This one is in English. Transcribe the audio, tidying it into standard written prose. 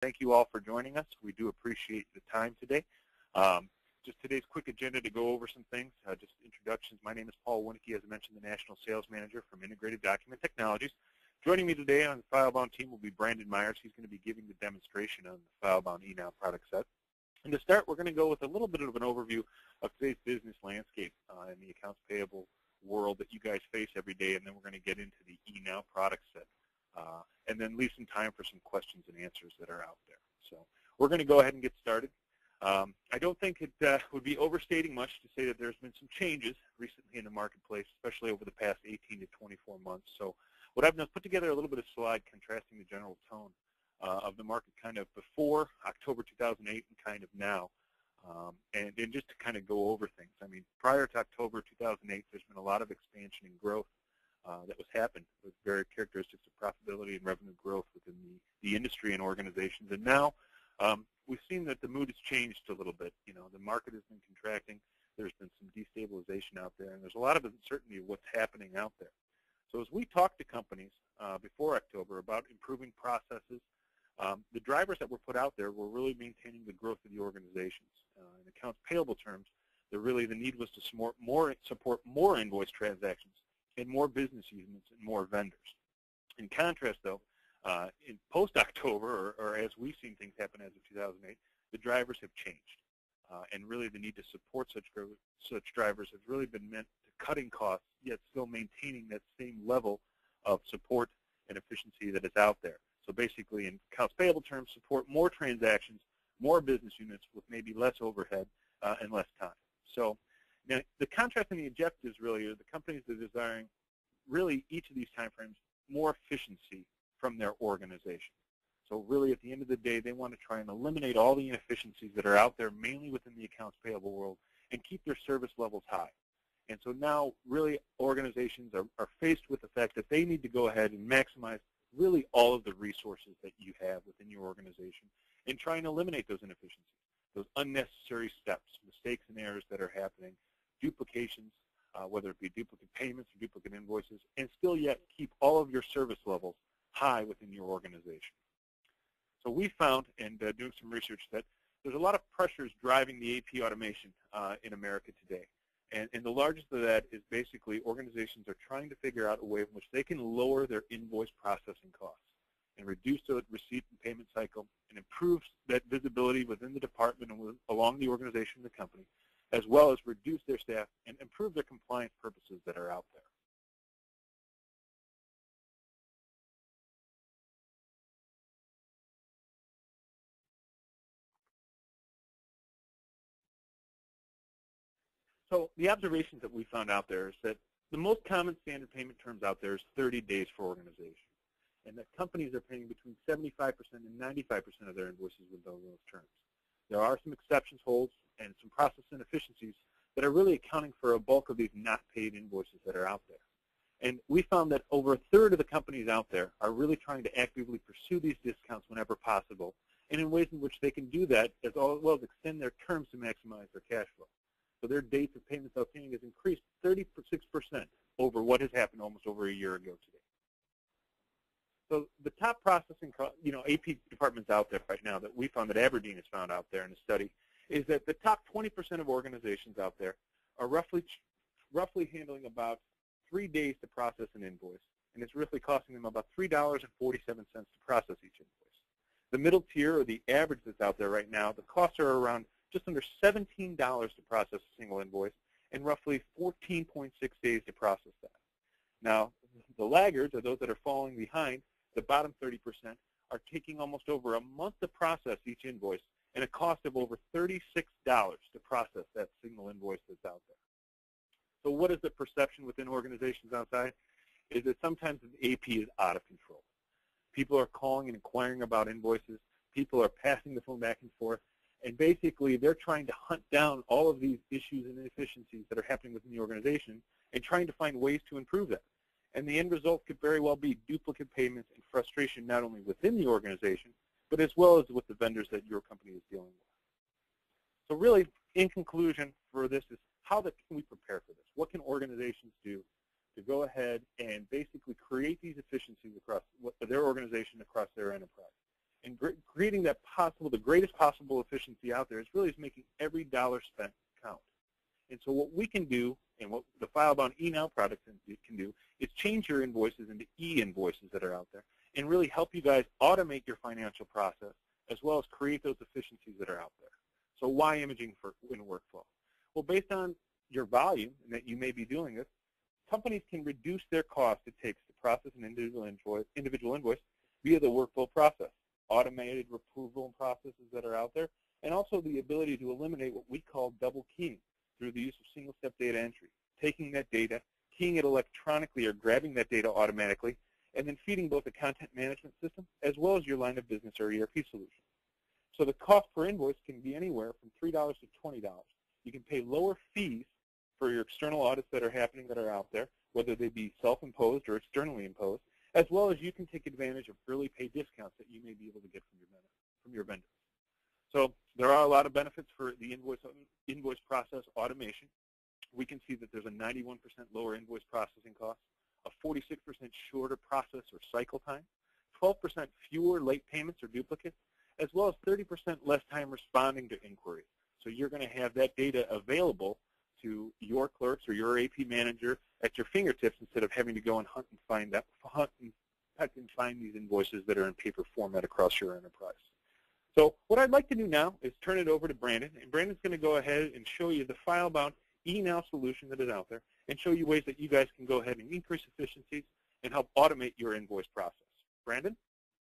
Thank you all for joining us. We do appreciate the time today. Just today's quick agenda to go over some things, just introductions. My name is Paul Winicke, as I mentioned, the National Sales Manager from Integrated Document Technologies. Joining me today on the FileBound team will be Brandon Myers. He's going to be giving the demonstration on the FileBound eNow product set. And to start, we're going to go with a little bit of an overview of today's business landscape in the accounts payable world that you guys face every day, and then we're going to get into the eNow product set, and then leave some time for some questions and answers that are out there. So we're going to go ahead and get started. I don't think it would be overstating much to say that there's been some changes recently in the marketplace, especially over the past 18 to 24 months. So what I've done is put together a little bit of slide contrasting the general tone of the market kind of before October 2008 and kind of now, and just to kind of go over things. I mean, prior to October 2008, there's been a lot of expansion and growth that was happened with very characteristics of profitability and revenue growth within the industry and organizations. And now we've seen that the mood has changed a little bit. You know, the market has been contracting. There's been some destabilization out there, and there's a lot of uncertainty of what's happening out there. So as we talk to companies before October about improving processes, the drivers that were put out there were really maintaining the growth of the organizations. In accounts payable terms, the need was to support more invoice transactions and more business units and more vendors. In contrast, though, in post-October, or as we've seen things happen as of 2008, the drivers have changed. And really the need to support such drivers has really been meant to cutting costs, yet still maintaining that same level of support and efficiency that is out there. So basically, in accounts payable terms, support more transactions, more business units with maybe less overhead and less time. So now the contrast and the objectives really are the companies that are desiring really each of these timeframes more efficiency from their organization. So really at the end of the day, they want to try and eliminate all the inefficiencies that are out there, mainly within the accounts payable world, and keep their service levels high. And so now really organizations are faced with the fact that they need to go ahead and maximize really all of the resources that you have within your organization and try and eliminate those inefficiencies, those unnecessary steps, mistakes and errors that are happening, duplications, whether it be duplicate payments or duplicate invoices, and still yet keep all of your service levels high within your organization. So we found, and doing some research, that there's a lot of pressures driving the AP automation in America today. And the largest of that is basically organizations are trying to figure out a way in which they can lower their invoice processing costs and reduce the receipt and payment cycle and improve that visibility within the department and along the organization and the company, as well as reduce their staff and improve their compliance purposes that are out there. So the observations that we found out there is that the most common standard payment terms out there is 30 days for organization, and that companies are paying between 75% and 95% of their invoices within those terms. There are some exceptions holds and some process inefficiencies that are really accounting for a bulk of these not paid invoices that are out there. And we found that over a third of the companies out there are really trying to actively pursue these discounts whenever possible, and in ways in which they can do that as well as extend their terms to maximize their cash flow. So their dates of payments outstanding has increased 36% over what has happened almost over a year ago today. So the top processing, AP departments out there right now that we found, that Aberdeen has found out there in a study, is that the top 20% of organizations out there are roughly handling about 3 days to process an invoice, and it's roughly costing them about $3.47 to process each invoice. The middle tier, or the average that's out there right now, the costs are around just under $17 to process a single invoice, and roughly 14.6 days to process that. Now, the laggards, or those that are falling behind, the bottom 30%, are taking almost over a month to process each invoice, and a cost of over $36 to process that single invoice that's out there. So what is the perception within organizations outside? Is that sometimes the AP is out of control. People are calling and inquiring about invoices. People are passing the phone back and forth. And basically, they're trying to hunt down all of these issues and inefficiencies that are happening within the organization and trying to find ways to improve that. And the end result could very well be duplicate payments and frustration not only within the organization, but as well as with the vendors that your company is dealing with. So really, in conclusion for this is, how can we prepare for this? What can organizations do to go ahead and basically create these efficiencies across their organization, across their enterprise? And creating that the greatest possible efficiency out there is making every dollar spent count. And so what we can do, and what the FileBound eNow product can do, is change your invoices into e-invoices that are out there and really help you guys automate your financial process as well as create those efficiencies that are out there. So why imaging in workflow? Well, based on your volume and that you may be doing this, companies can reduce their cost it takes to process an individual invoice via the workflow process, automated approval processes that are out there, and also the ability to eliminate what we call double keying through the use of single-step data entry, taking that data, keying it electronically or grabbing that data automatically, and then feeding both the content management system as well as your line of business or ERP solution. So the cost per invoice can be anywhere from $3 to $20. You can pay lower fees for your external audits that are happening that are out there, whether they be self-imposed or externally imposed, as well as you can take advantage of early pay discounts that you may be able to get from your vendors. So there are a lot of benefits for the invoice process automation. We can see that there's a 91% lower invoice processing cost, a 46% shorter process or cycle time, 12% fewer late payments or duplicates, as well as 30% less time responding to inquiries. So you're going to have that data available to your clerks or your AP manager at your fingertips instead of having to go and hunt and find these invoices that are in paper format across your enterprise. So what I'd like to do now is turn it over to Brandon, and Brandon's going to go ahead and show you the FileBound eNow solution that is out there and show you ways that you guys can go ahead and increase efficiencies and help automate your invoice process. Brandon?